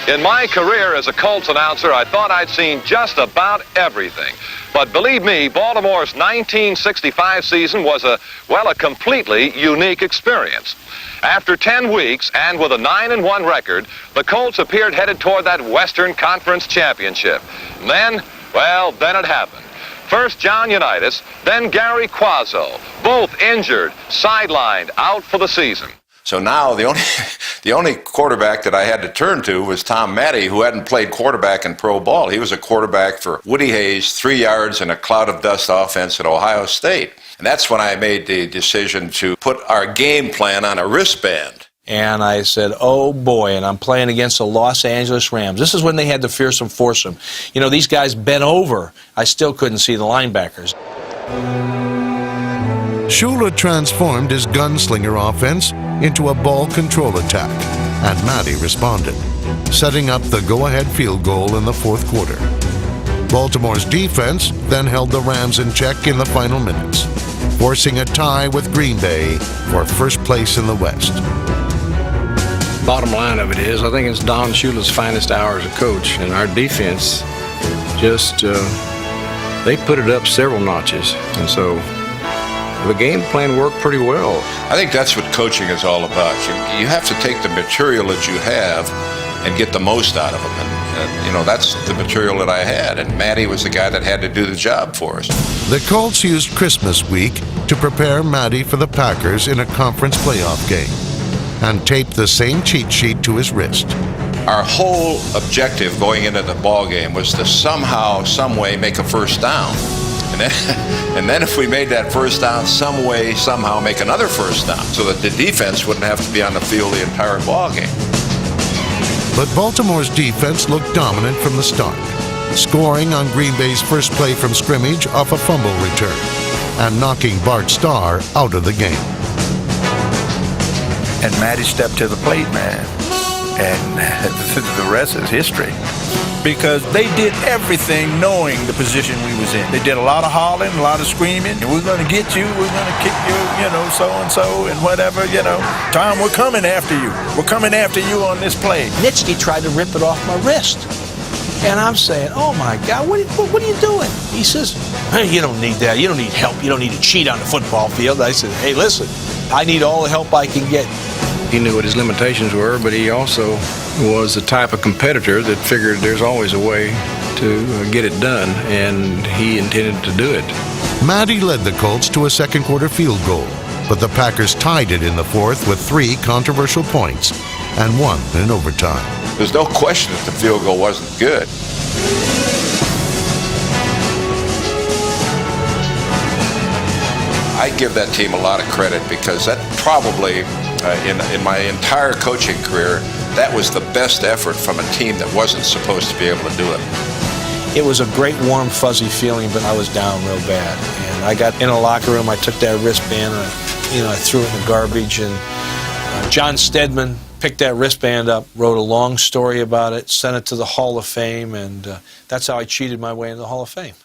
In my career as a Colts announcer, I thought I'd seen just about everything. But believe me, Baltimore's 1965 season was a completely unique experience. After 10 weeks and with a 9-1 record, the Colts appeared headed toward that Western Conference championship. And then it happened. First John Unitas, then Gary Quazzo, both injured, sidelined, out for the season. So now the only quarterback that I had to turn to was Tom Matty, who hadn't played quarterback in pro ball. He was a quarterback for Woody Hayes, 3 yards and a cloud of dust offense at Ohio State. And that's when I made the decision to put our game plan on a wristband. And I said, oh boy, and I'm playing against the Los Angeles Rams. This is when they had the fearsome foursome. You know, these guys bent over. I still couldn't see the linebackers. Shula transformed his gunslinger offense into a ball control attack, and Matty responded, setting up the go-ahead field goal in the fourth quarter. Baltimore's defense then held the Rams in check in the final minutes, forcing a tie with Green Bay for first place in the West. Bottom line of it is, I think it's Don Shula's finest hour as a coach, and our defense just, they put it up several notches, and so the game plan worked pretty well. I think that's what coaching is all about. You have to take the material that you have and get the most out of them. And you know, that's the material that I had. And Matty was the guy that had to do the job for us. The Colts used Christmas week to prepare Matty for the Packers in a conference playoff game and taped the same cheat sheet to his wrist. Our whole objective going into the ball game was to somehow, some way make a first down. And then if we made that first down, some way, somehow make another first down so that the defense wouldn't have to be on the field the entire ball game. But Baltimore's defense looked dominant from the start, scoring on Green Bay's first play from scrimmage off a fumble return and knocking Bart Starr out of the game. And Matty stepped to the plate, man. And the rest is history. Because they did everything knowing the position we was in. They did a lot of hollering, a lot of screaming. We're going to get you, we're going to kick you, you know, so-and-so and whatever, you know. Tom, we're coming after you. We're coming after you on this play. Nitschke tried to rip it off my wrist. And I'm saying, oh my God, what are you doing? He says, hey, you don't need that. You don't need help. You don't need to cheat on the football field. I said, hey, listen, I need all the help I can get. He knew what his limitations were, but he also was the type of competitor that figured there's always a way to get it done, and he intended to do it. Matty led the Colts to a second quarter field goal, but the Packers tied it in the fourth with 3 controversial points and 1 in overtime. There's no question that the field goal wasn't good. I give that team a lot of credit because that probably, in my entire coaching career, that was the best effort from a team that wasn't supposed to be able to do it. It was a great, warm, fuzzy feeling, but I was down real bad. And I got in a locker room, I took that wristband, and I threw it in the garbage. And John Stedman picked that wristband up, wrote a long story about it, sent it to the Hall of Fame, and that's how I cheated my way in the Hall of Fame.